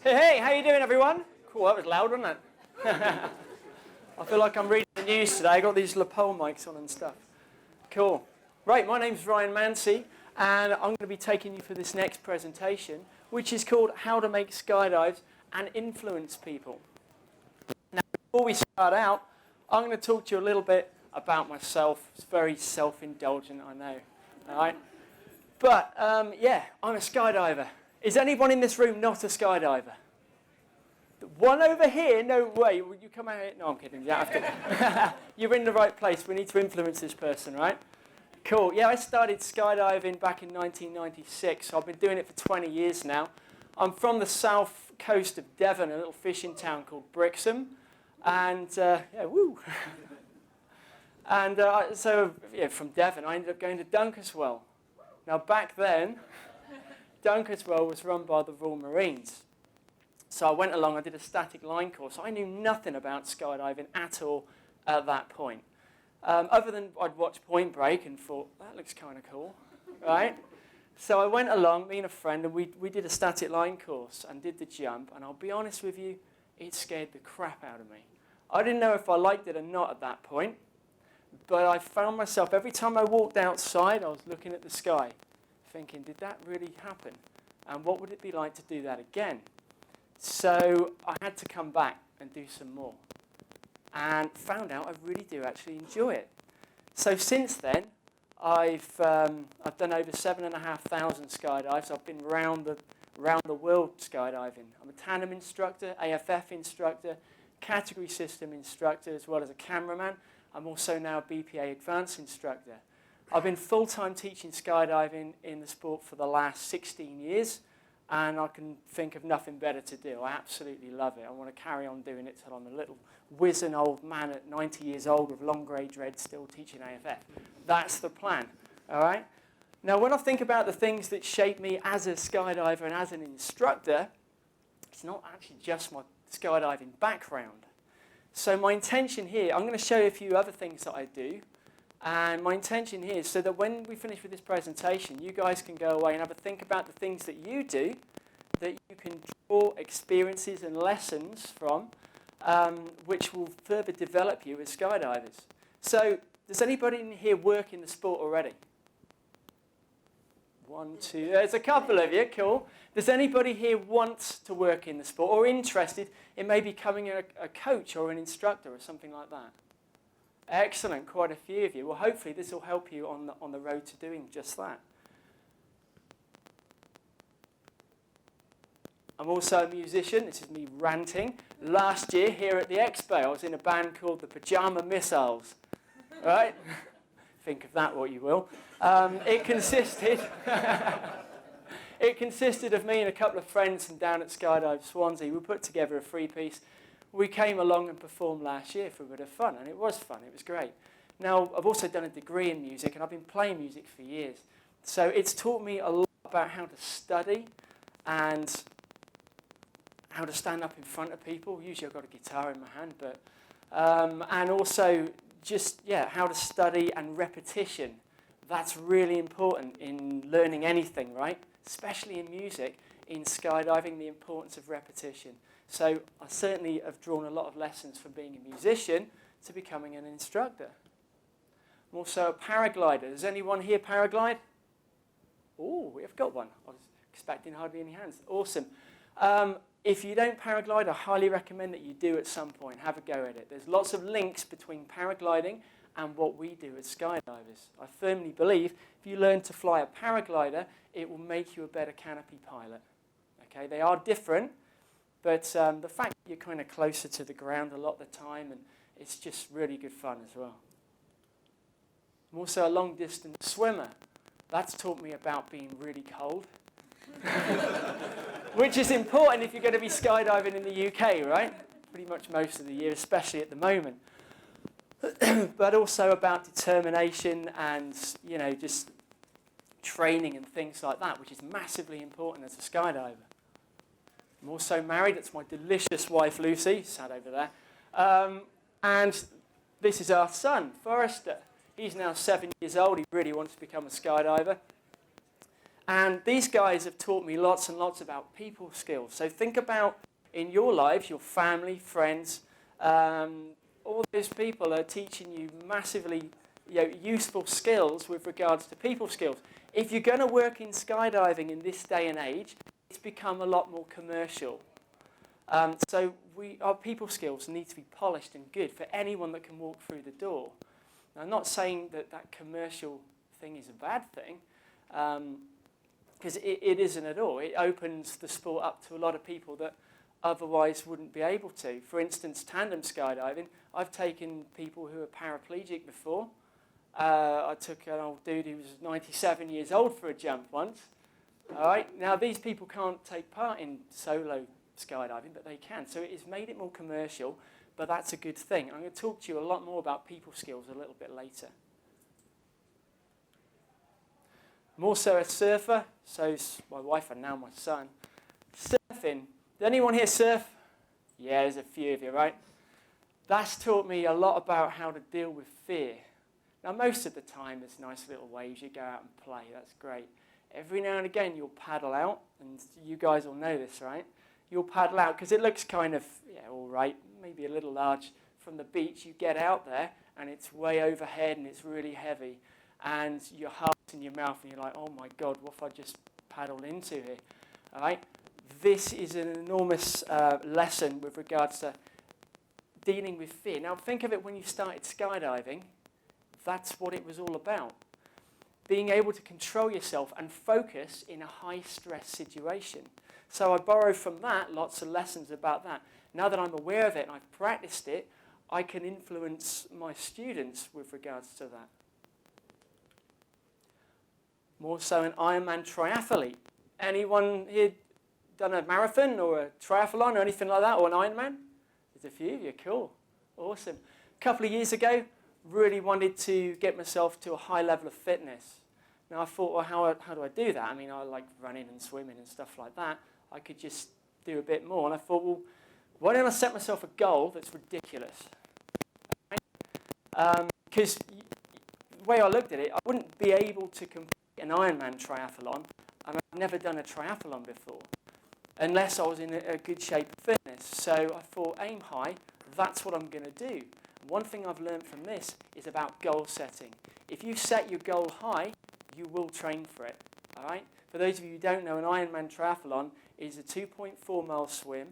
Hey, how you doing, everyone? Cool, that was loud, wasn't it? I feel like I'm reading the news today. I got these lapel mics on and stuff. Cool. Right, my name's Ryan Mancey, and I'm going to be taking you for this next presentation, which is called How to Make Skydives and Influence People. Now, before we start out, I'm going to talk to you a little bit about myself. It's very self-indulgent, I know. All right? But, yeah, I'm a skydiver. Is anyone in this room not a skydiver? One over here? No way. Will you come out here? No, I'm kidding. You don't have to. You're in the right place. We need to influence this person, right? Cool. Yeah, I started skydiving back in 1996. So I've been doing it for 20 years now. I'm from the south coast of Devon, a little fishing town called Brixham. And, yeah, woo. And so, yeah, from Devon, I ended up going to Dunkeswell. Now, back then, Dunkeswell was run by the Royal Marines. So I went along, I did a static line course. I knew nothing about skydiving at all at that point. Other than I'd watched Point Break and thought, that looks kind of cool, right? So I went along, me and a friend, and we did a static line course and did the jump. And I'll be honest with you, it scared the crap out of me. I didn't know if I liked it or not at that point. But I found myself, every time I walked outside, I was looking at the sky, thinking, did that really happen? And what would it be like to do that again? So I had to come back and do some more. And found out I really do actually enjoy it. So since then, I've done over 7,500 skydives. I've been around the world skydiving. I'm a tandem instructor, AFF instructor, category system instructor, as well as a cameraman. I'm also now a BPA advanced instructor. I've been full-time teaching skydiving in the sport for the last 16 years, and I can think of nothing better to do. I absolutely love it. I want to carry on doing it till I'm a little wizened old man at 90 years old with long grey dreads still teaching AFF. That's the plan, all right? Now, when I think about the things that shape me as a skydiver and as an instructor, it's not actually just my skydiving background. So my intention here, I'm going to show you a few other things that I do. And my intention here is so that when we finish with this presentation, you guys can go away and have a think about the things that you do, that you can draw experiences and lessons from, which will further develop you as skydivers. So does anybody in here work in the sport already? One, two, there's a couple of you, cool. Does anybody here want to work in the sport or interested in maybe becoming a coach or an instructor or something like that? Excellent, quite a few of you. Well, hopefully this will help you on the road to doing just that. I'm also a musician. This is me ranting. Last year here at the Expo, I was in a band called the Pajama Missiles. Right? Think of that what you will. It consisted of me and a couple of friends down at Skydive Swansea. We put together a three-piece. We came along and performed last year for a bit of fun, and it was fun. It was great. Now, I've also done a degree in music, and I've been playing music for years. So it's taught me a lot about how to study and how to stand up in front of people. Usually I've got a guitar in my hand, but and also just, yeah, how to study and repetition. That's really important in learning anything, right? Especially in music, in skydiving, the importance of repetition. So I certainly have drawn a lot of lessons from being a musician to becoming an instructor. I'm also a paraglider. Does anyone here paraglide? Oh, we have got one. I was expecting hardly any hands. Awesome. If you don't paraglide, I highly recommend that you do at some point. Have a go at it. There's lots of links between paragliding and what we do as skydivers. I firmly believe if you learn to fly a paraglider, it will make you a better canopy pilot. Okay, they are different, but the fact that you're kind of closer to the ground a lot of the time, and it's just really good fun as well. I'm also a long-distance swimmer. That's taught me about being really cold, which is important if you're going to be skydiving in the UK, right? Pretty much most of the year, especially at the moment. But also about determination and, you know, just training and things like that, which is massively important as a skydiver. I'm also married. It's my delicious wife, Lucy, sat over there. And this is our son, Forrester. He's now 7 years old. He really wants to become a skydiver. And these guys have taught me lots and lots about people skills. So think about in your lives, your family, friends, all those people are teaching you massively useful skills with regards to people skills. If you're going to work in skydiving in this day and age, it's become a lot more commercial. So our people skills need to be polished and good for anyone that can walk through the door. Now, I'm not saying that that commercial thing is a bad thing, because it isn't at all. It opens the sport up to a lot of people that otherwise wouldn't be able to. For instance, tandem skydiving, I've taken people who are paraplegic before. I took an old dude who was 97 years old for a jump once. All right, now these people can't take part in solo skydiving, but they can. So it's made it more commercial, but that's a good thing. I'm going to talk to you a lot more about people skills a little bit later. I'm also a surfer, so is my wife and now my son. Surfing. Did anyone here surf? Yeah, there's a few of you, right? That's taught me a lot about how to deal with fear. Now, most of the time, there's nice little waves. You go out and play. That's great. Every now and again, you'll paddle out, and you guys will know this, right? You'll paddle out because it looks kind of, all right, maybe a little large from the beach. You get out there, and it's way overhead, and it's really heavy. And your heart's in your mouth, and you're like, oh, my God, what have I just paddled into here? All right? This is an enormous lesson with regards to dealing with fear. Now, think of it when you started skydiving. That's what it was all about. Being able to control yourself and focus in a high-stress situation. So I borrowed from that lots of lessons about that. Now that I'm aware of it and I've practiced it, I can influence my students with regards to that. More so an Ironman triathlete. Anyone here done a marathon or a triathlon or anything like that, or an Ironman? There's a few of you. Cool. Awesome. A couple of years ago, really wanted to get myself to a high level of fitness. Now I thought, well, how do I do that? I mean, I like running and swimming and stuff like that. I could just do a bit more. And I thought, well, why don't I set myself a goal that's ridiculous? Because the way I looked at it, I wouldn't be able to complete an Ironman triathlon, and I've never done a triathlon before, unless I was in a good shape of fitness. So I thought, aim high, that's what I'm going to do. One thing I've learned from this is about goal setting. If you set your goal high, you will train for it. All right? For those of you who don't know, an Ironman triathlon is a 2.4 mile swim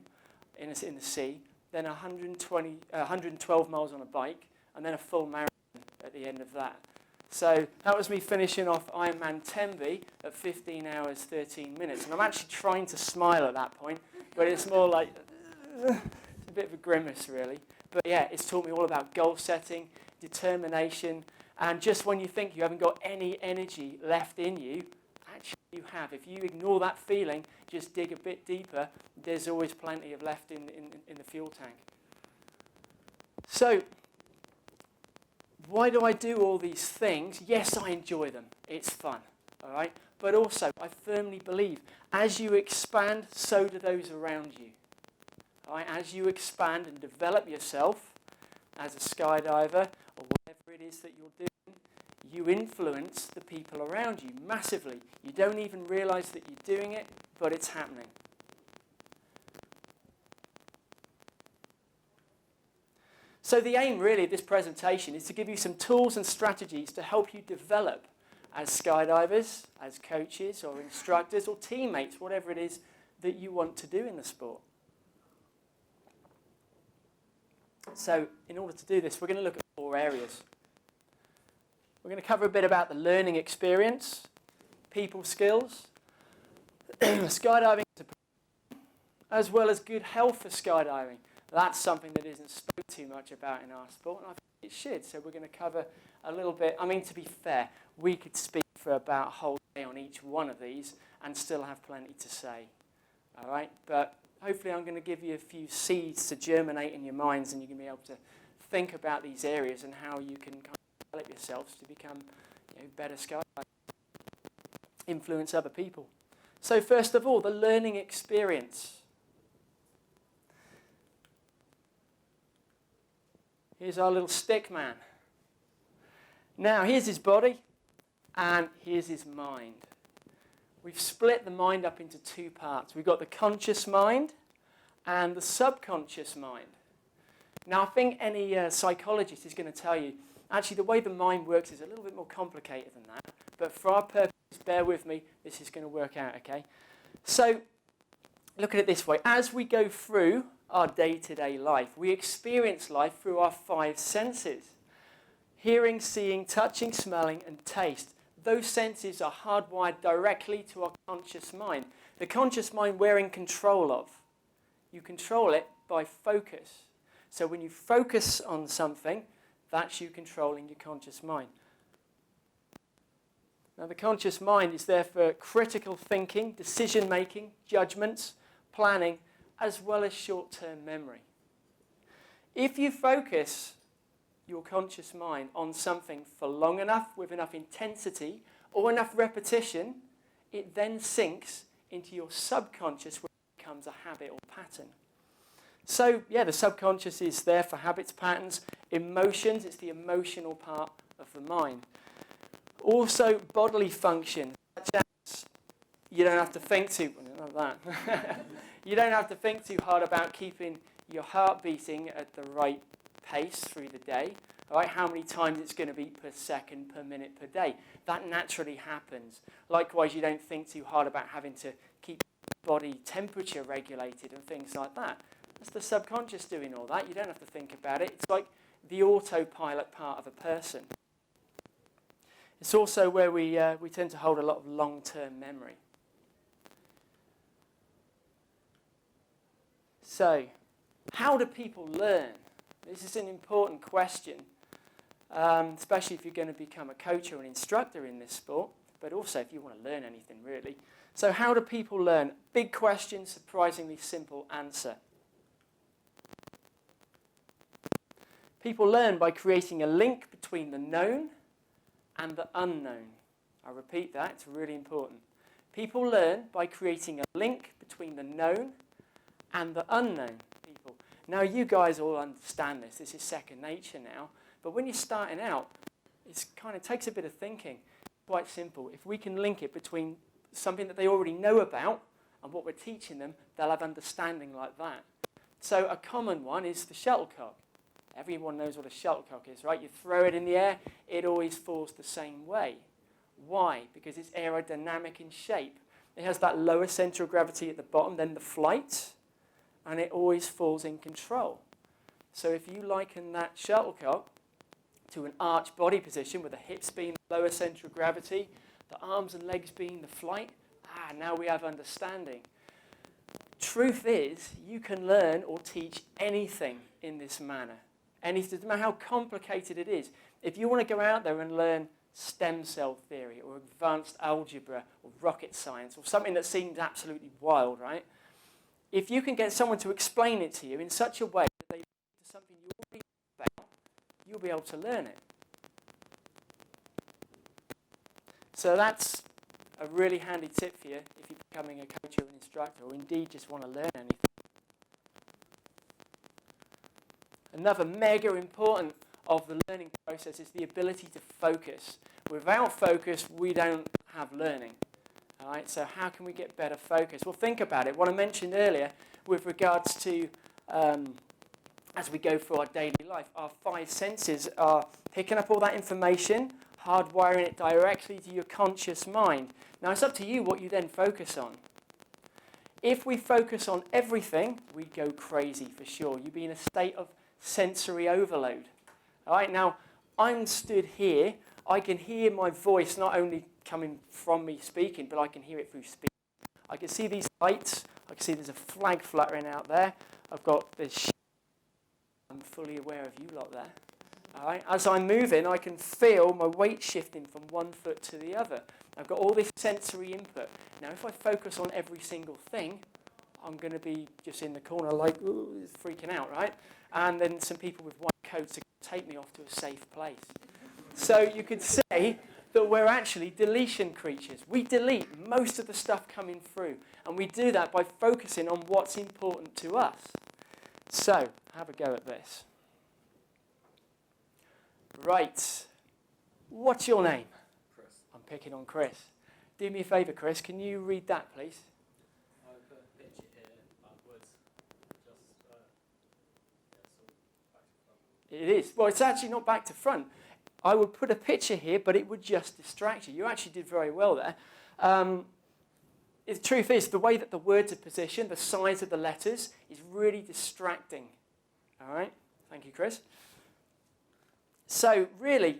in the sea, then 112 miles on a bike, and then a full marathon at the end of that. So that was me finishing off Ironman Tembe at 15 hours, 13 minutes. And I'm actually trying to smile at that point, but it's more like it's a bit of a grimace, really. But yeah, it's taught me all about goal setting, determination, and just when you think you haven't got any energy left in you, actually you have. If you ignore that feeling, just dig a bit deeper, there's always plenty of left in the fuel tank. So, why do I do all these things? Yes, I enjoy them. It's fun, all right? But also, I firmly believe, as you expand, so do those around you. All right? As you expand and develop yourself as a skydiver, or whatever it is that you're doing, you influence the people around you massively. You don't even realize that you're doing it, but it's happening. So the aim really of this presentation is to give you some tools and strategies to help you develop as skydivers, as coaches or instructors or teammates, whatever it is that you want to do in the sport. So in order to do this, we're going to look at 4 areas. We're going to cover a bit about the learning experience, people skills, skydiving, as well as good health for skydiving. That's something that isn't spoken too much about in our sport, and I think it should. So we're going to cover a little bit. I mean, to be fair, we could speak for about a whole day on each one of these and still have plenty to say. All right? But hopefully I'm going to give you a few seeds to germinate in your minds, and you can be able to think about these areas and how you can kind of develop yourselves to become better skydivers, influence other people. So first of all, the learning experience. Here's our little stick man. Now, here's his body, and here's his mind. we've split the mind up into two parts. We've got the conscious mind and the subconscious mind. Now, I think any psychologist is going to tell you, actually, the way the mind works is a little bit more complicated than that. But for our purposes, bear with me, this is going to work out, okay? So, look at it this way. As we go through our day-to-day life, we experience life through our five senses. Hearing, seeing, touching, smelling, and taste. Those senses are hardwired directly to our conscious mind. The conscious mind we're in control of. You control it by focus. So when you focus on something, that's you controlling your conscious mind. Now the conscious mind is there for critical thinking, decision-making, judgments, planning, as well as short-term memory. If you focus your conscious mind on something for long enough, with enough intensity, or enough repetition, it then sinks into your subconscious where it becomes a habit or pattern. So, yeah, the subconscious is there for habits, patterns, emotions. It's the emotional part of the mind. Also, bodily function, such as you don't have to think too, not that. You don't have to think too hard about keeping your heart beating at the right pace through the day. All right, how many times it's going to beat per second, per minute, per day. That naturally happens. Likewise, you don't think too hard about having to keep body temperature regulated and things like that. That's the subconscious doing all that. You don't have to think about it. It's like the autopilot part of a person. It's also where we tend to hold a lot of long-term memory. So, how do people learn? This is an important question, especially if you're going to become a coach or an instructor in this sport, but also if you want to learn anything, really. So how do people learn? Big question, surprisingly simple answer. People learn by creating a link between the known and the unknown. I repeat that, it's really important. People learn by creating a link between the known and the unknown. People. Now, you guys all understand this. This is second nature now. But when you're starting out, it kind of takes a bit of thinking. Quite simple. If we can link it between something that they already know about and what we're teaching them, they'll have understanding like that. So a common one is the shuttlecock. Everyone knows what a shuttlecock is, right? You throw it in the air, it always falls the same way. Why? Because it's aerodynamic in shape. It has that lower central gravity at the bottom, then the flight, and it always falls in control. So if you liken that shuttlecock to an arched body position with the hips being the lower central gravity, the arms and legs being the flight, now we have understanding. Truth is, you can learn or teach anything in this manner. Anything, no matter how complicated it is. If you want to go out there and learn stem cell theory or advanced algebra or rocket science or something that seems absolutely wild, right? If you can get someone to explain it to you in such a way that they lead to something you already know about, you'll be able to learn it. So that's a really handy tip for you if you're becoming a coach or an instructor, or indeed just want to learn anything. Another mega important of the learning process is the ability to focus. Without focus, we don't have learning. All right, so how can we get better focus? Well, think about it. What I mentioned earlier with regards to as we go through our daily life, our five senses are picking up all that information, hardwiring it directly to your conscious mind. Now, it's up to you what you then focus on. If we focus on everything, we go crazy for sure. You'd be in a state of sensory overload. All right, now, I'm stood here. I can hear my voice not only coming from me speaking, but I can hear it through speaking. I can see these lights. I can see there's a flag fluttering out there. I've got this. I'm fully aware of you lot there. All right. As I'm moving, I can feel my weight shifting from one foot to the other. I've got all this sensory input. Now, if I focus on every single thing, I'm going to be just in the corner like, ooh, freaking out, right? And then some people with white coats are going to take me off to a safe place. So you could say that we're actually deletion creatures. We delete most of the stuff coming through. And we do that by focusing on what's important to us. So, have a go at this. Right. What's your name? Chris. I'm picking on Chris. do me a favour, Chris. Can you read that, please? I put a picture here backwards. Just, back to front. It is. Well, it's actually not back to front. I would put a picture here, but it would just distract you. You actually did very well there. The truth is, the way that the words are positioned, the size of the letters, is really distracting. All right? Thank you, Chris. So, really,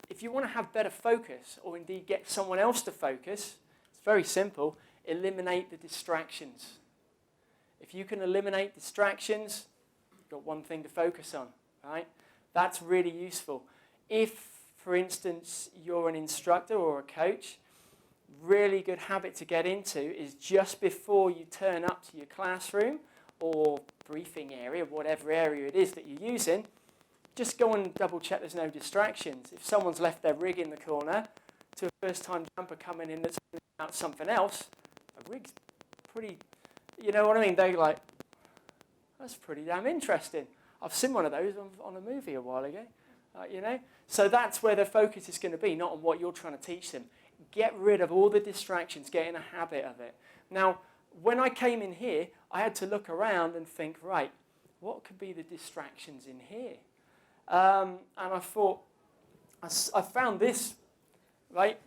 if you want to have better focus, or indeed get someone else to focus, it's very simple. Eliminate the distractions. If you can eliminate distractions, you've got one thing to focus on, right? That's really useful. If, for instance, you're an instructor or a coach, really good habit to get into is just before you turn up to your classroom or briefing area, whatever area it is that you're using, just go and double check there's no distractions. If someone's left their rig in the corner to a first-time jumper coming in that's about something else, a rig's pretty, you know what I mean? They're like, that's pretty damn interesting. I've seen one of those on a movie a while ago, you know? So that's where their focus is going to be, not on what you're trying to teach them. Get rid of all the distractions, get in a habit of it. Now, when I came in here, I had to look around and think, right, what could be the distractions in here? And I thought, I found this, right?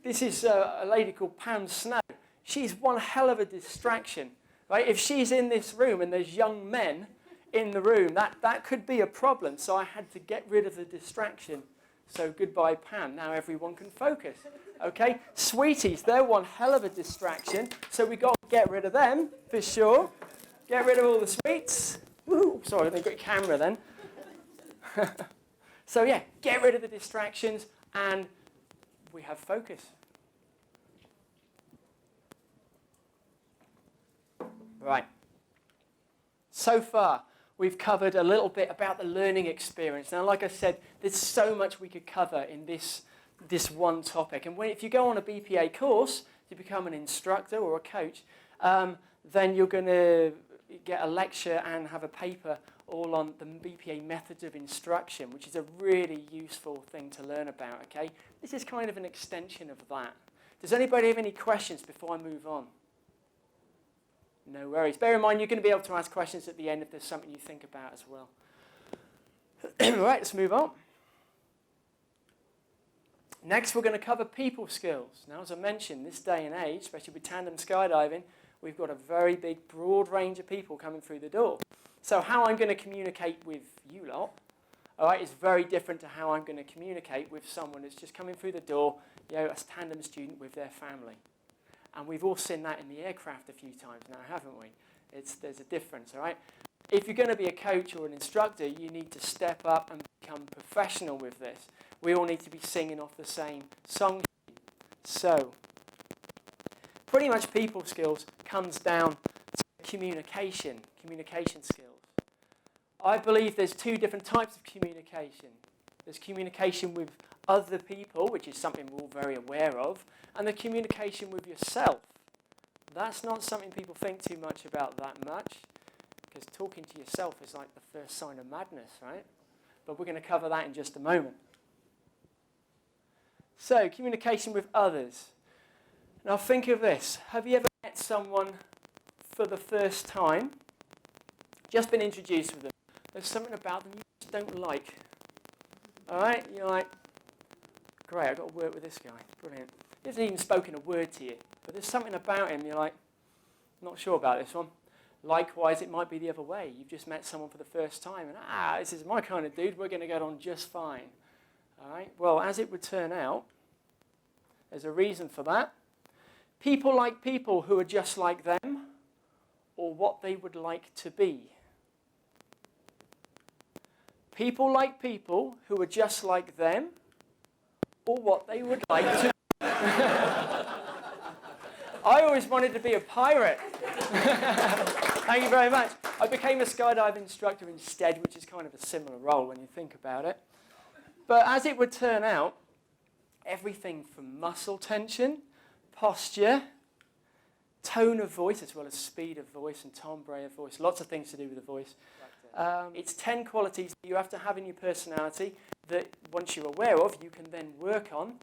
This is a lady called Pam Snow. She's one hell of a distraction, right? If she's in this room and there's young men in the room, that could be a problem. So I had to get rid of the distraction. So goodbye, Pam. Now everyone can focus. Okay? Sweeties, they're one hell of a distraction. So we got to get rid of them, for sure. Get rid of all the sweets. Woo! Sorry, they've got a camera then. So yeah, get rid of the distractions and we have focus. Right. So far, we've covered a little bit about the learning experience. Now, like I said, there's so much we could cover in this one topic. And if you go on a BPA course to become an instructor or a coach, then you're going to get a lecture and have a paper all on the BPA methods of instruction, which is a really useful thing to learn about, okay? This is kind of an extension of that. Does anybody have any questions before I move on? No worries. Bear in mind, you're going to be able to ask questions at the end if there's something you think about as well. Right, let's move on. Next, we're going to cover people skills. Now, as I mentioned, this day and age, especially with tandem skydiving, we've got a very big, broad range of people coming through the door. So how I'm going to communicate with you lot, all right, is very different to how I'm going to communicate with someone that's just coming through the door, you know, a tandem student with their family. And we've all seen that in the aircraft a few times now, haven't we? There's a difference, all right? If you're going to be a coach or an instructor, you need to step up and become professional with this. We all need to be singing off the same song sheet. So, pretty much people skills comes down to communication skills. I believe there's two different types of communication. There's communication with other people, which is something we're all very aware of, and the communication with yourself. That's not something people think too much about that much, because talking to yourself is like the first sign of madness, right? But we're going to cover that in just a moment. So, communication with others. Now think of this. Have you ever met someone for the first time, just been introduced with them? There's something about them you just don't like. All right? You're like, great, I've got to work with this guy. Brilliant. He hasn't even spoken a word to you, but there's something about him you're like, not sure about this one. Likewise, it might be the other way. You've just met someone for the first time, and this is my kind of dude. We're going to get on just fine. All right? Well, as it would turn out, there's a reason for that. People like people who are just like them, or what they would like to be. People like people who are just like them, or what they would like to be. I always wanted to be a pirate. Thank you very much. I became a skydive instructor instead, which is kind of a similar role when you think about it. But as it would turn out, everything from muscle tension, posture, tone of voice, as well as speed of voice and timbre of voice, lots of things to do with the voice. It's 10 qualities that you have to have in your personality that once you're aware of, you can then work on.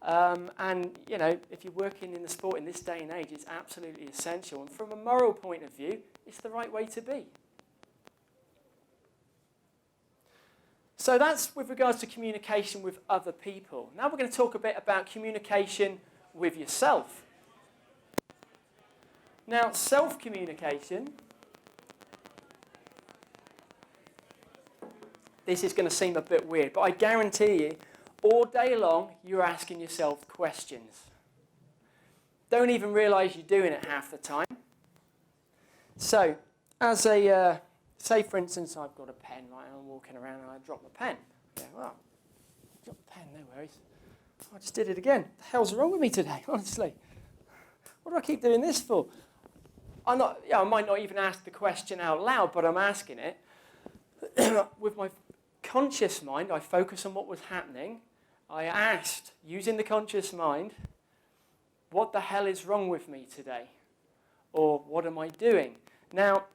And, you know, if you're working in the sport in this day and age, it's absolutely essential. And from a moral point of view, it's the right way to be. So that's with regards to communication with other people. Now we're going to talk a bit about communication with yourself. Now, self-communication, this is going to seem a bit weird, but I guarantee you, all day long, you're asking yourself questions. Don't even realise you're doing it half the time. So, as a, say for instance, I've got a pen, right, and I'm walking around and I drop my pen. Yeah, well, drop the pen, no worries. I just did it again. What the hell's wrong with me today, honestly? What do I keep doing this for? I might not even ask the question out loud, but I'm asking it. With my conscious mind, I focus on what was happening. I asked, using the conscious mind, what the hell is wrong with me today? Or what am I doing? Now,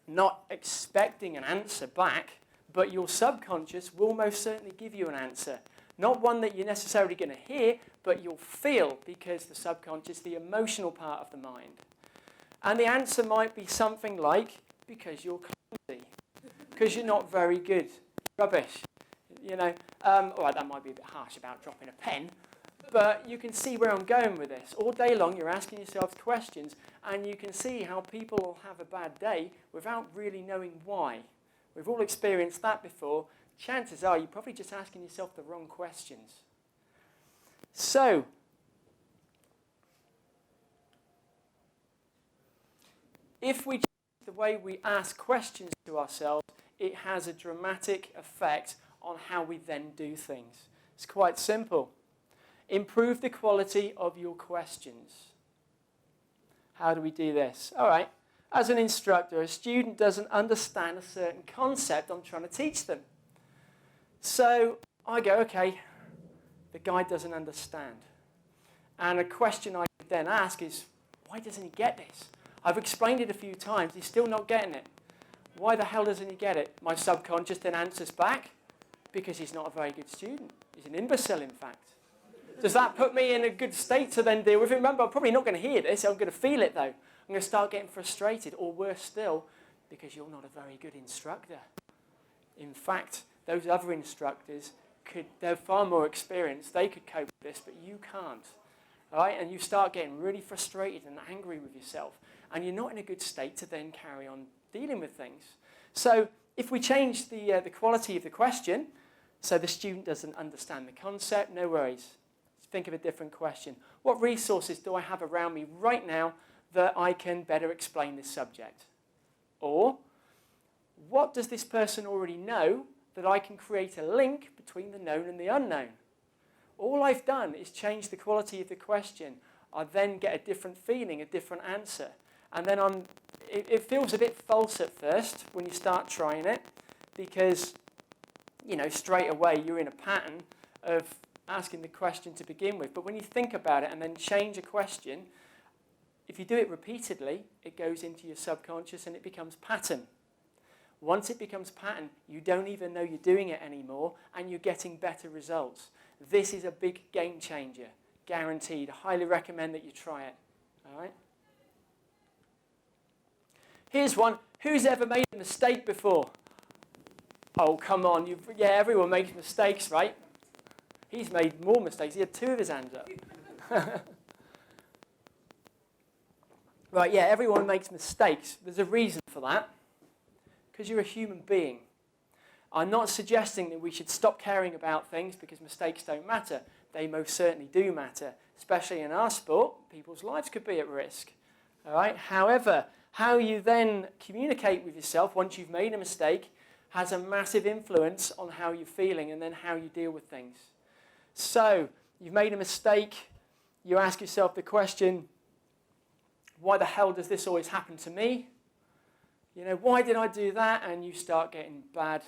not expecting an answer back, but your subconscious will most certainly give you an answer. Not one that you're necessarily going to hear, but you'll feel, because the subconscious, the emotional part of the mind. And the answer might be something like, because you're clumsy, because you're not very good, rubbish. You know, all right, that might be a bit harsh about dropping a pen, but you can see where I'm going with this. All day long, you're asking yourself questions, and you can see how people will have a bad day without really knowing why. We've all experienced that before. Chances are you're probably just asking yourself the wrong questions. So, if we change the way we ask questions to ourselves, it has a dramatic effect on how we then do things. It's quite simple. Improve the quality of your questions. How do we do this? All right. As an instructor, a student doesn't understand a certain concept I'm trying to teach them. So I go, okay, the guy doesn't understand. And a question I could then ask is, why doesn't he get this? I've explained it a few times, he's still not getting it. Why the hell doesn't he get it? My subconscious then answers back, because he's not a very good student. He's an imbecile, in fact. Does that put me in a good state to then deal with it? Remember, I'm probably not going to hear this. I'm going to feel it, though. I'm going to start getting frustrated, or worse still, because you're not a very good instructor. In fact, those other instructors, they're far more experienced. They could cope with this, but you can't. All right? And you start getting really frustrated and angry with yourself. And you're not in a good state to then carry on dealing with things. So if we change the quality of the question, so the student doesn't understand the concept, no worries. Think of a different question. What resources do I have around me right now that I can better explain this subject? Or, what does this person already know that I can create a link between the known and the unknown? All I've done is change the quality of the question. I then get a different feeling, a different answer. And then it feels a bit false at first when you start trying it, because, you know, straight away you're in a pattern of asking the question to begin with. But when you think about it and then change a question, if you do it repeatedly, it goes into your subconscious and it becomes pattern. Once it becomes pattern, you don't even know you're doing it anymore, and you're getting better results. This is a big game changer, guaranteed. I highly recommend that you try it. All right? Here's one. Who's ever made a mistake before? Oh, come on. Yeah, everyone makes mistakes, right? He's made more mistakes. He had 2 of his hands up. Right, yeah, everyone makes mistakes. There's a reason for that. Because you're a human being. I'm not suggesting that we should stop caring about things because mistakes don't matter. They most certainly do matter. Especially in our sport, people's lives could be at risk. All right? However, how you then communicate with yourself once you've made a mistake has a massive influence on how you're feeling and then how you deal with things. So, you've made a mistake, you ask yourself the question, why the hell does this always happen to me? You know, why did I do that? And you start getting bad,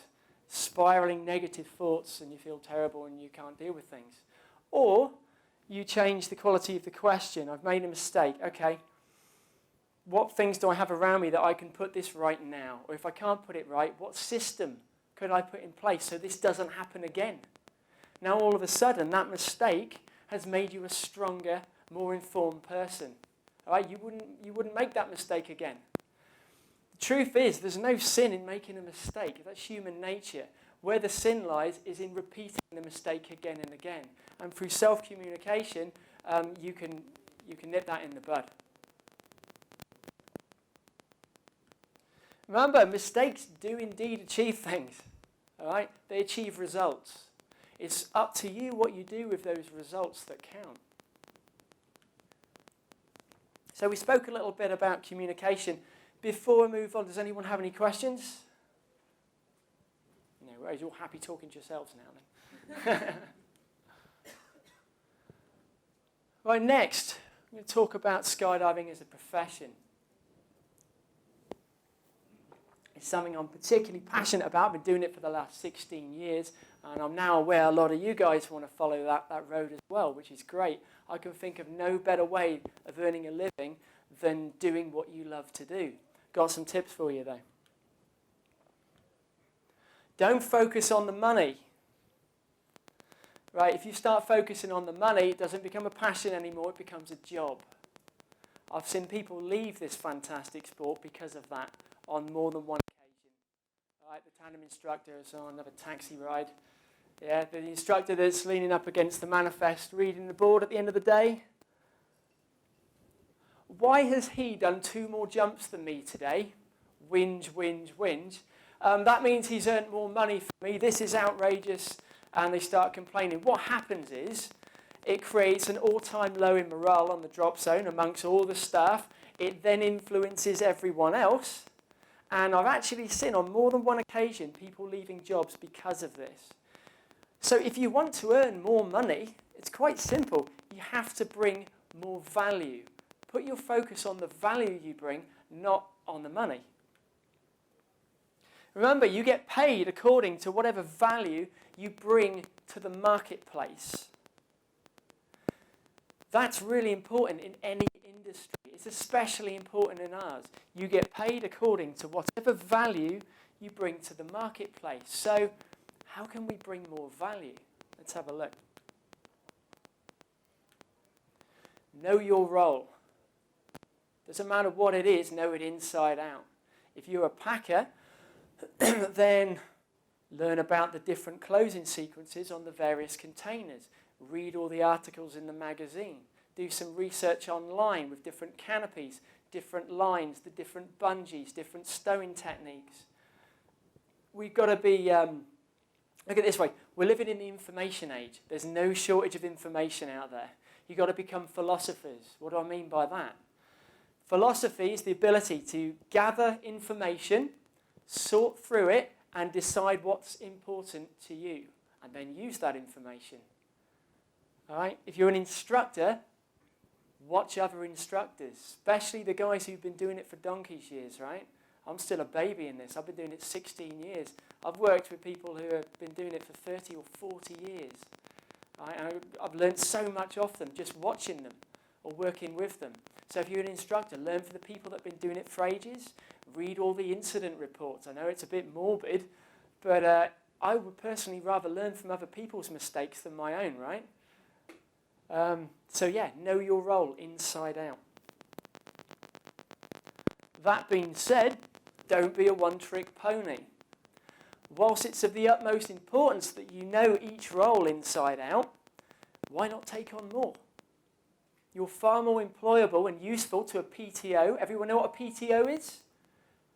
spiraling negative thoughts, and you feel terrible and you can't deal with things. Or you change the quality of the question. I've made a mistake. Okay, what things do I have around me that I can put this right now? Or if I can't put it right, what system could I put in place so this doesn't happen again? Now all of a sudden that mistake has made you a stronger, more informed person. All right? You wouldn't make that mistake again. The truth is, there's no sin in making a mistake. That's human nature. Where the sin lies is in repeating the mistake again and again. And through self-communication, you can nip that in the bud. Remember, mistakes do indeed achieve things. All right? They achieve results. It's up to you what you do with those results that count. So we spoke a little bit about communication. Before we move on, does anyone have any questions? No worries, you're all happy talking to yourselves now then. Right, next, I'm going to talk about skydiving as a profession. It's something I'm particularly passionate about. I've been doing it for the last 16 years, and I'm now aware a lot of you guys want to follow that road as well, which is great. I can think of no better way of earning a living than doing what you love to do. Got some tips for you, though. Don't focus on the money. Right, if you start focusing on the money, it doesn't become a passion anymore, it becomes a job. I've seen people leave this fantastic sport because of that on more than one occasion. All right, the tandem instructor is on another taxi ride. Yeah, the instructor that's leaning up against the manifest, reading the board at the end of the day. Why has he done 2 more jumps than me today? Whinge, whinge, whinge. That means he's earned more money for me. This is outrageous. And they start complaining. What happens is it creates an all-time low in morale on the drop zone amongst all the staff. It then influences everyone else. And I've actually seen on more than one occasion people leaving jobs because of this. So if you want to earn more money, it's quite simple. You have to bring more value. Put your focus on the value you bring, not on the money. Remember, you get paid according to whatever value you bring to the marketplace. That's really important in any industry. It's especially important in ours. You get paid according to whatever value you bring to the marketplace. So, how can we bring more value? Let's have a look. Know your role. Doesn't matter what it is, know it inside out. If you're a packer, then learn about the different closing sequences on the various containers. Read all the articles in the magazine. Do some research online with different canopies, different lines, the different bungees, different stowing techniques. We've got to be, look at it this way, we're living in the information age. There's no shortage of information out there. You've got to become philosophers. What do I mean by that? Philosophy is the ability to gather information, sort through it, and decide what's important to you, and then use that information. All right? If you're an instructor, watch other instructors, especially the guys who've been doing it for donkey's years, right? I'm still a baby in this. I've been doing it 16 years. I've worked with people who have been doing it for 30 or 40 years. I've learned so much off them just watching them or working with them. So if you're an instructor, learn from the people that have been doing it for ages. Read all the incident reports. I know it's a bit morbid, but I would personally rather learn from other people's mistakes than my own, right? So yeah, know your role inside out. That being said, don't be a one-trick pony. Whilst it's of the utmost importance that you know each role inside out, why not take on more? You're far more employable and useful to a PTO. Everyone know what a PTO is?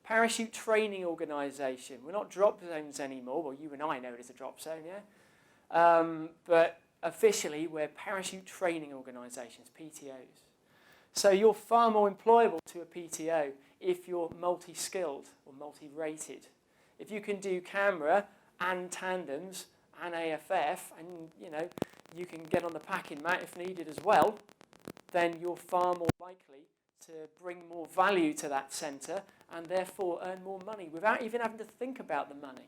Parachute Training Organisation. We're not drop zones anymore. Well, you and I know it as a drop zone, yeah? But officially, we're parachute training organisations, PTOs. So you're far more employable to a PTO if you're multi-skilled or multi-rated. If you can do camera and tandems and AFF, and you can get on the packing mat if needed as well, then you're far more likely to bring more value to that centre and therefore earn more money without even having to think about the money.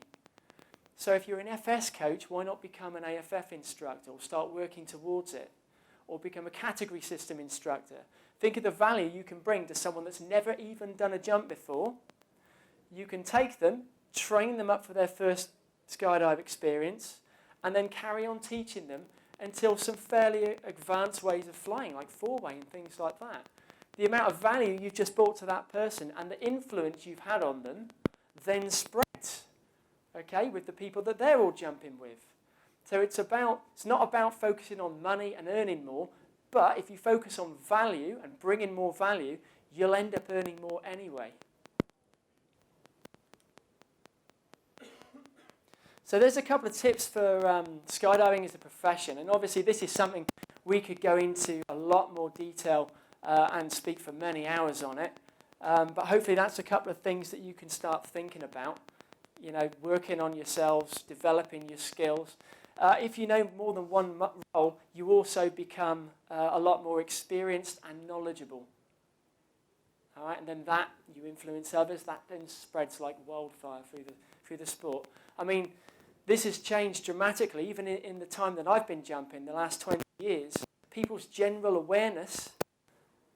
So if you're an FS coach, why not become an AFF instructor or start working towards it? Or become a category system instructor. Think of the value you can bring to someone that's never even done a jump before. You can take them, train them up for their first skydive experience, and then carry on teaching them until some fairly advanced ways of flying, like four-way and things like that. The amount of value you've just brought to that person and the influence you've had on them then spreads, okay, with the people that they're all jumping with. So it's not about focusing on money and earning more, but if you focus on value and bring in more value, you'll end up earning more anyway. So there's a couple of tips for skydiving as a profession, and obviously this is something we could go into a lot more detail and speak for many hours on it. But hopefully that's a couple of things that you can start thinking about, you know, working on yourselves, developing your skills. If you know more than one role, you also become a lot more experienced and knowledgeable. All right, and then that, you influence others, that then spreads like wildfire through the sport. I mean, this has changed dramatically, even in the time that I've been jumping, the last 20 years. People's general awareness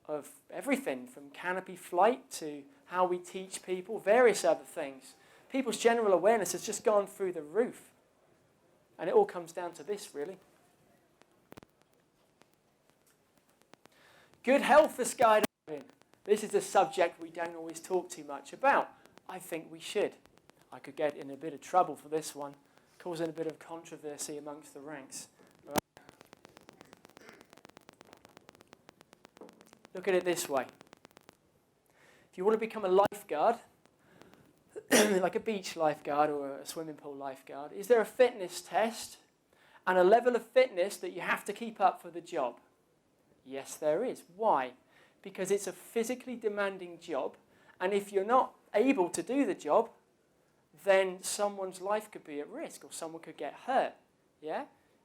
of everything, from canopy flight to how we teach people, various other things. People's general awareness has just gone through the roof. And it all comes down to this, really. Good health for skydiving. This is a subject we don't always talk too much about. I think we should. I could get in a bit of trouble for this one, causing a bit of controversy amongst the ranks. Right. Look at it this way. If you want to become a lifeguard, like a beach lifeguard or a swimming pool lifeguard, is there a fitness test and a level of fitness that you have to keep up for the job? Yes, there is. Why? Because it's a physically demanding job, and if you're not able to do the job, then someone's life could be at risk or someone could get hurt. Yeah?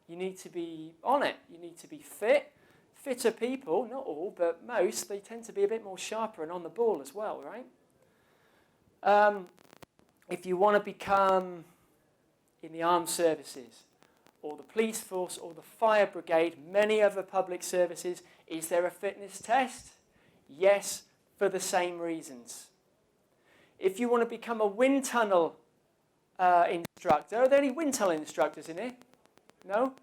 You need to be on it. You need to be fit. Fitter people, not all, but most, they tend to be a bit more sharper and on the ball as well, right? If you want to become in the armed services or the police force or the fire brigade, many other public services, is there a fitness test? Yes, for the same reasons. If you want to become a wind tunnel instructor, are there any wind tunnel instructors in here? No?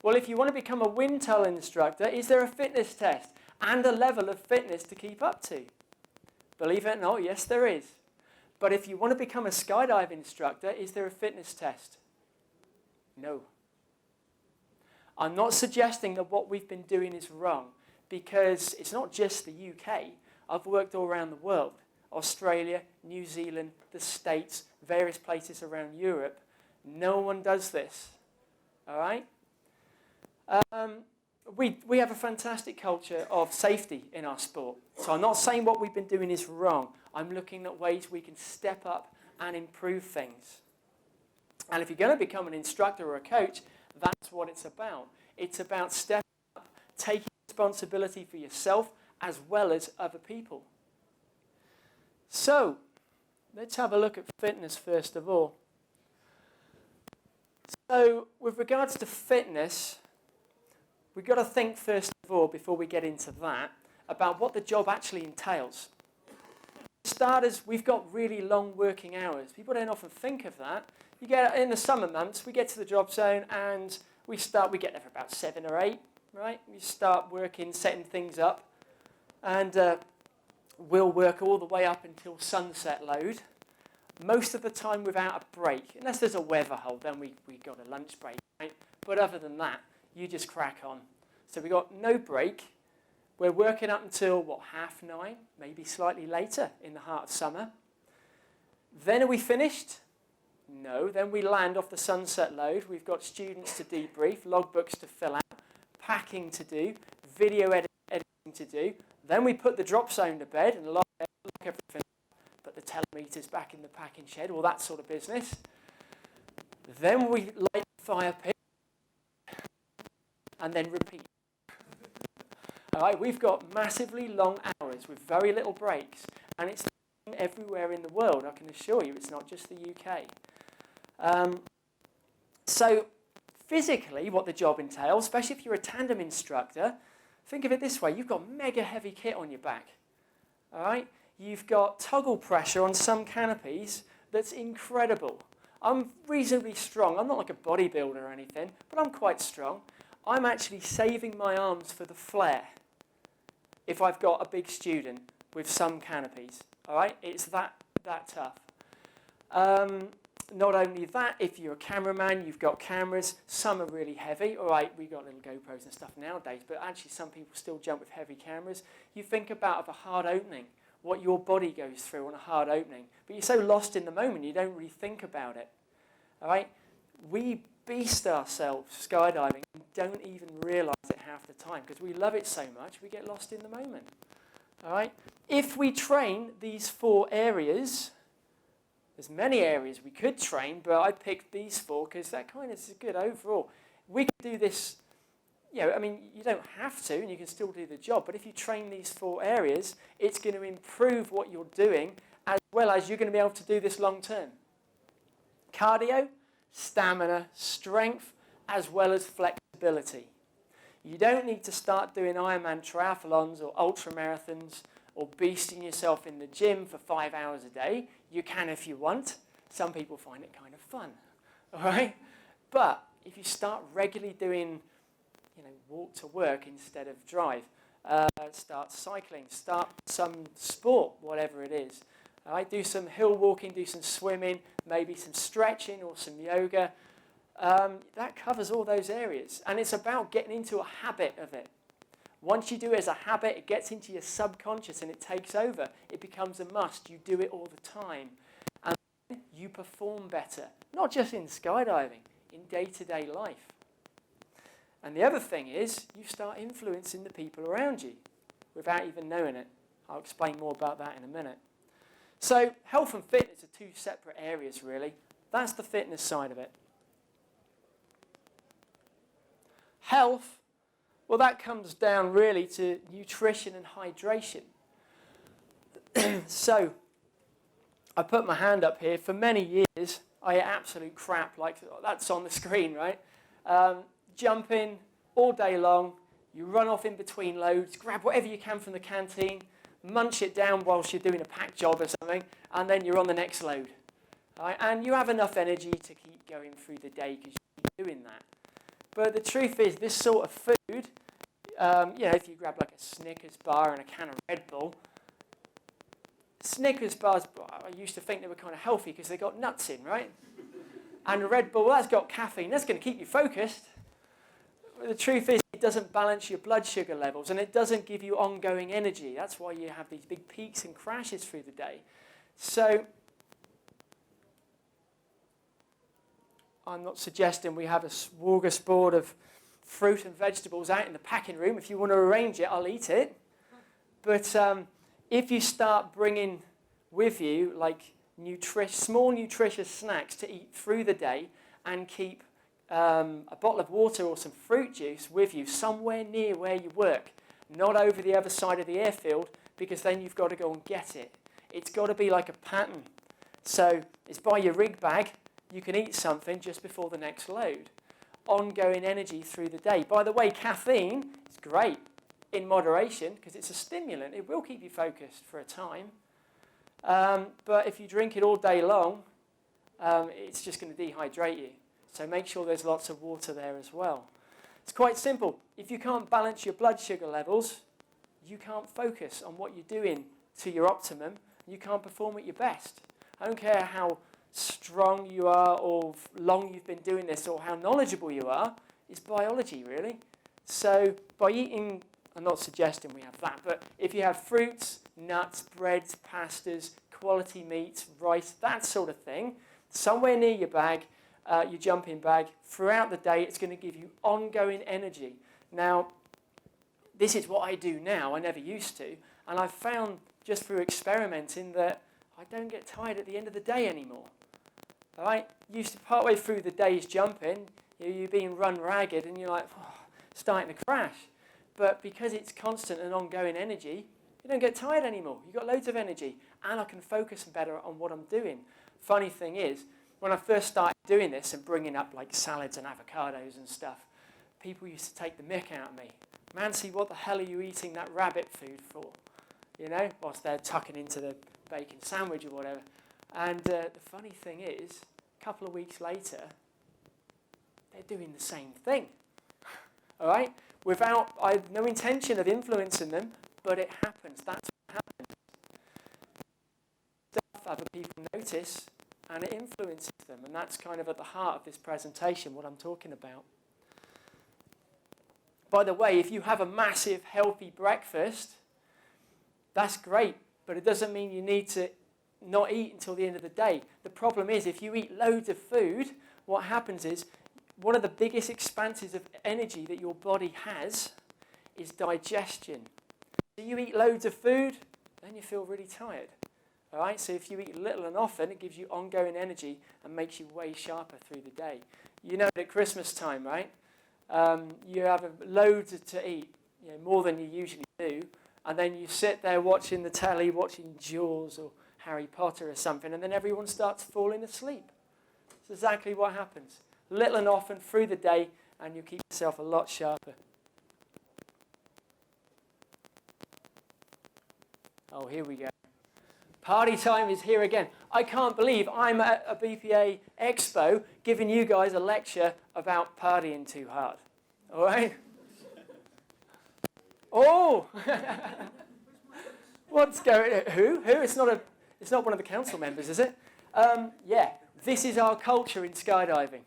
Well, if you want to become a wind tunnel instructor, is there a fitness test and a level of fitness to keep up to? Believe it or not, yes, there is. But if you want to become a skydive instructor, is there a fitness test? No. I'm not suggesting that what we've been doing is wrong, because it's not just the UK. I've worked all around the world. Australia, New Zealand, the States, various places around Europe. No one does this. All right? We have a fantastic culture of safety in our sport. So I'm not saying what we've been doing is wrong. I'm looking at ways we can step up and improve things. And if you're going to become an instructor or a coach, that's what it's about. It's about stepping up, taking responsibility for yourself as well as other people. So, let's have a look at fitness first of all. So, with regards to fitness, we've got to think first of all, before we get into that, about what the job actually entails. For starters, we've got really long working hours. People don't often think of that. You get in the summer months, we get to the drop zone and we get there for about 7 or 8, right? We start working, setting things up, and we'll work all the way up until sunset load, most of the time without a break. Unless there's a weather hole, then we got a lunch break, right? But other than that, you just crack on. So we got no break. We're working up until, 9:30, maybe slightly later in the heart of summer. Then are we finished? No. Then we land off the sunset load. We've got students to debrief, logbooks to fill out, packing to do, video editing to do. Then we put the drop zone to bed and lock everything up, put the telemeters back in the packing shed, all that sort of business. Then we light the fire pit and then repeat. All right, we've got massively long hours with very little breaks, and it's everywhere in the world. I can assure you, it's not just the UK. So physically, what the job entails, especially if you're a tandem instructor, think of it this way: you've got mega heavy kit on your back. All right, you've got toggle pressure on some canopies that's incredible. I'm reasonably strong. I'm not like a bodybuilder or anything, but I'm quite strong. I'm actually saving my arms for the flare if I've got a big student with some canopies. All right, it's that tough. Not only that, if you're a cameraman, you've got cameras. Some are really heavy. All right, we've got little GoPros and stuff nowadays, but actually some people still jump with heavy cameras. You think about a hard opening, what your body goes through on a hard opening, but you're so lost in the moment you don't really think about it. All right, we beast ourselves skydiving and don't even realise it half the time because we love it so much we get lost in the moment. All right, if we train these 4 areas, there's many areas we could train, but I picked these 4 because that kind of is good overall. We can do this, I mean, you don't have to, and you can still do the job, but if you train these 4 areas, it's going to improve what you're doing, as well as you're going to be able to do this long term. Cardio, stamina, strength, as well as flexibility. You don't need to start doing Ironman triathlons or ultramarathons or beasting yourself in the gym for 5 hours a day. You can if you want. Some people find it kind of fun, all right? But if you start regularly doing, walk to work instead of drive, start cycling, start some sport, whatever it is. All right? Do some hill walking, do some swimming, maybe some stretching or some yoga. That covers all those areas. And it's about getting into a habit of it. Once you do it as a habit, it gets into your subconscious and it takes over. It becomes a must. You do it all the time. And you perform better, not just in skydiving, in day-to-day life. And the other thing is, you start influencing the people around you without even knowing it. I'll explain more about that in a minute. So health and fitness are 2 separate areas, really. That's the fitness side of it. Health, well, that comes down really to nutrition and hydration. So, I put my hand up here. For many years, I ate absolute crap, like that's on the screen, right? Jumping all day long. You run off in between loads, grab whatever you can from the canteen, munch it down whilst you're doing a pack job or something, and then you're on the next load. Right? And you have enough energy to keep going through the day because you keep doing that. But the truth is, this sort of food, if you grab like a Snickers bar and a can of Red Bull, Snickers bars, I used to think they were kind of healthy because they got nuts in, right? And Red Bull, that's got caffeine. That's going to keep you focused. But the truth is, it doesn't balance your blood sugar levels and it doesn't give you ongoing energy. That's why you have these big peaks and crashes through the day. So, I'm not suggesting we have a smorgasbord of fruit and vegetables out in the packing room. If you want to arrange it, I'll eat it. But if you start bringing with you like small nutritious snacks to eat through the day and keep a bottle of water or some fruit juice with you somewhere near where you work, not over the other side of the airfield, because then you've got to go and get it. It's got to be like a pattern. So it's by your rig bag. You can eat something just before the next load. Ongoing energy through the day. By the way, caffeine is great in moderation because it's a stimulant. It will keep you focused for a time. But if you drink it all day long, it's just going to dehydrate you. So make sure there's lots of water there as well. It's quite simple. If you can't balance your blood sugar levels, you can't focus on what you're doing to your optimum. You can't perform at your best. I don't care how strong you are or long you've been doing this or how knowledgeable you are, it's biology really. So by eating, I'm not suggesting we have that, but if you have fruits, nuts, breads, pastas, quality meats, rice, that sort of thing, somewhere near your bag, your jumping bag, throughout the day it's going to give you ongoing energy. Now, this is what I do now, I never used to, and I've found just through experimenting that I don't get tired at the end of the day anymore. All right? Used to partway through the day's jumping, you're being run ragged and you're like, starting to crash. But because it's constant and ongoing energy, you don't get tired anymore. You've got loads of energy and I can focus better on what I'm doing. Funny thing is, when I first started doing this and bringing up like salads and avocados and stuff, people used to take the mick out of me. Mancey, what the hell are you eating that rabbit food for? You know, whilst they're tucking into the bacon sandwich or whatever. And the funny thing is, a couple of weeks later, they're doing the same thing. All right? I have no intention of influencing them, but it happens. That's what happens. Stuff other people notice, and it influences them. And that's kind of at the heart of this presentation, what I'm talking about. By the way, if you have a massive, healthy breakfast, that's great, but it doesn't mean you need to not eat until the end of the day. The problem is, if you eat loads of food, what happens is, one of the biggest expanses of energy that your body has is digestion. So you eat loads of food, then you feel really tired. All right? So if you eat little and often, it gives you ongoing energy and makes you way sharper through the day. You know, at Christmas time, right? You have loads to eat, more than you usually do, and then you sit there watching the telly, watching Jaws or Harry Potter or something, and then everyone starts falling asleep. It's exactly what happens. Little and often through the day, and you keep yourself a lot sharper. Oh, here we go. Party time is here again. I can't believe I'm at a BPA Expo giving you guys a lecture about partying too hard. All right? Oh! What's going on? Who? It's not one of the council members, is it? Yeah, this is our culture in skydiving.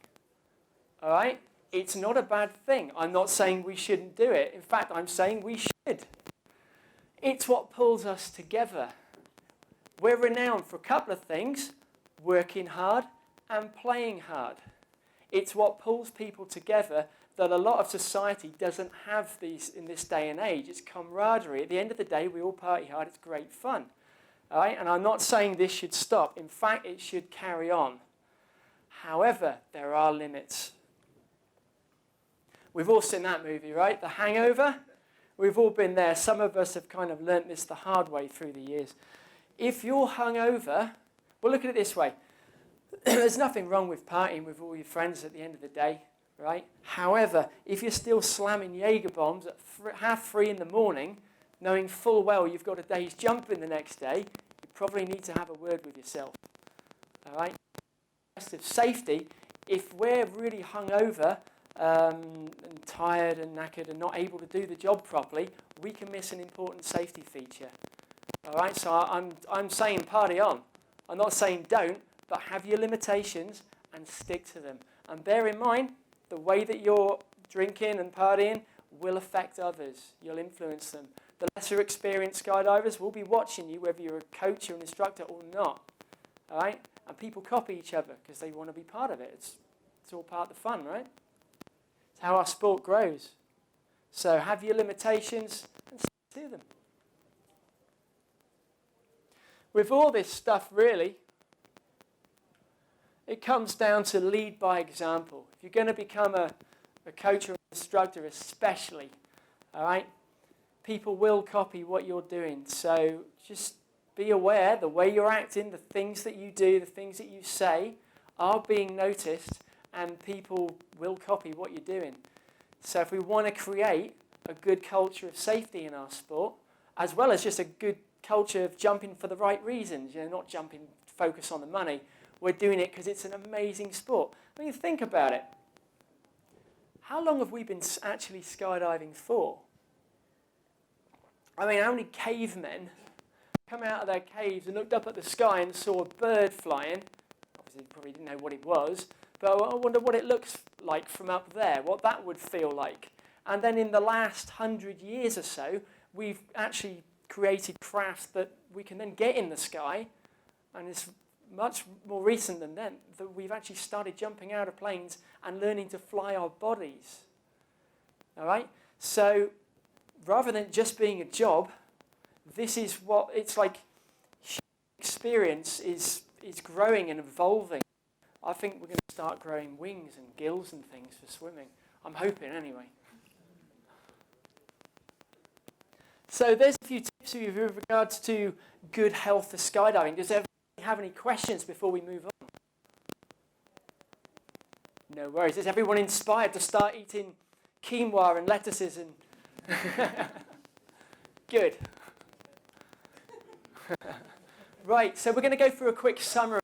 All right? It's not a bad thing. I'm not saying we shouldn't do it. In fact, I'm saying we should. It's what pulls us together. We're renowned for a couple of things: working hard and playing hard. It's what pulls people together that a lot of society doesn't have these in this day and age. It's camaraderie. At the end of the day, we all party hard. It's great fun. All right? And I'm not saying this should stop. In fact, it should carry on. However, there are limits. We've all seen that movie, right? The Hangover. We've all been there. Some of us have kind of learnt this the hard way through the years. If you're hungover, well, look at it this way. There's nothing wrong with partying with all your friends at the end of the day, right? However, if you're still slamming Jaeger bombs at 3:30 in the morning, knowing full well you've got a day's jumping the next day, you probably need to have a word with yourself, all right? Of safety, if we're really hungover and tired and knackered and not able to do the job properly, we can miss an important safety feature. All right, so I'm saying party on. I'm not saying don't, but have your limitations and stick to them. And bear in mind, the way that you're drinking and partying will affect others. You'll influence them. The lesser experienced skydivers will be watching you, whether you're a coach or an instructor or not. All right, and people copy each other because they want to be part of it. It's all part of the fun, right? It's how our sport grows. So have your limitations and stick to them. With all this stuff, really, it comes down to lead by example. If you're going to become a coach or an instructor especially, all right, people will copy what you're doing. So just be aware the way you're acting, the things that you do, the things that you say are being noticed, and people will copy what you're doing. So if we want to create a good culture of safety in our sport, as well as just a good culture of jumping for the right reasons, not jumping to focus on the money. We're doing it because it's an amazing sport. I mean, think about it. How long have we been actually skydiving for? I mean, how many cavemen come out of their caves and looked up at the sky and saw a bird flying? Obviously, they probably didn't know what it was, but I wonder what it looks like from up there, what that would feel like. And then in the last 100 years or so, we've actually created crafts that we can then get in the sky, and it's much more recent than then that we've actually started jumping out of planes and learning to fly our bodies. All right? So rather than just being a job, this is what it's like. Experience is growing and evolving. I think we're going to start growing wings and gills and things for swimming. I'm hoping anyway. So there's a few tips with regards to good health for skydiving. Does everybody have any questions before we move on? No worries. Is everyone inspired to start eating quinoa and lettuces and... Good. Right, so we're going to go through a quick summary.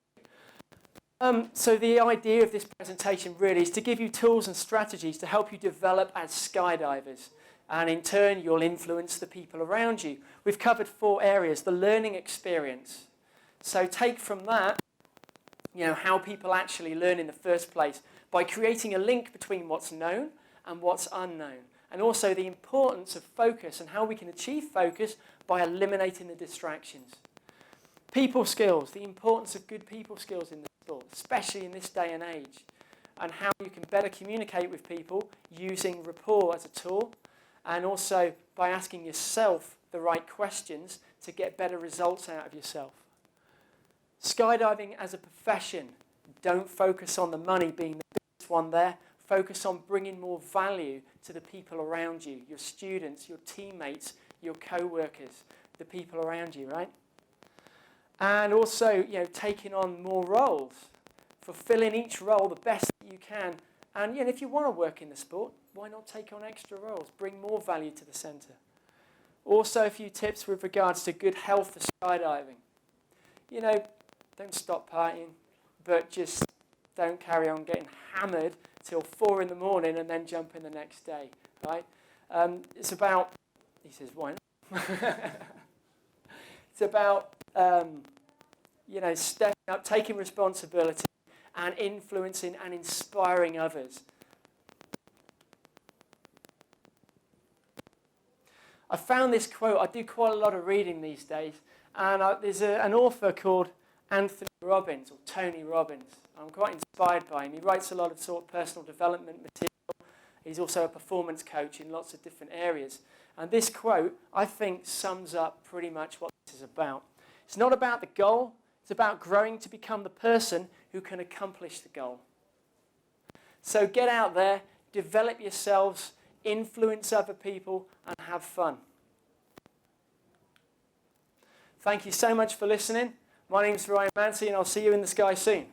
So the idea of this presentation really is to give you tools and strategies to help you develop as skydivers. And in turn, you'll influence the people around you. We've covered 4 areas. The learning experience. So take from that, how people actually learn in the first place by creating a link between what's known and what's unknown. And also the importance of focus and how we can achieve focus by eliminating the distractions. People skills, the importance of good people skills in the sport, especially in this day and age. And how you can better communicate with people using rapport as a tool. And also by asking yourself the right questions to get better results out of yourself. Skydiving as a profession. Don't focus on the money being the biggest one there. Focus on bringing more value to the people around you, your students, your teammates, your co-workers, the people around you, right? And also, taking on more roles. Fulfilling each role the best that you can. And if you want to work in the sport, why not take on extra roles? Bring more value to the centre. Also, a few tips with regards to good health for skydiving. Don't stop partying, but just don't carry on getting hammered till 4 in the morning and then jump in the next day, right? It's about, he says, why not? It's about, stepping up, taking responsibility, and influencing and inspiring others. I found this quote. I do quite a lot of reading these days, and there's an author called Anthony Robbins, or Tony Robbins. I'm quite inspired by him. He writes a lot of sort of personal development material. He's also a performance coach in lots of different areas. And this quote, I think, sums up pretty much what this is about. It's not about the goal. It's about growing to become the person who can accomplish the goal. So get out there, develop yourselves, influence other people, and have fun. Thank you so much for listening. My name's Ryan Mancey, and I'll see you in the sky soon.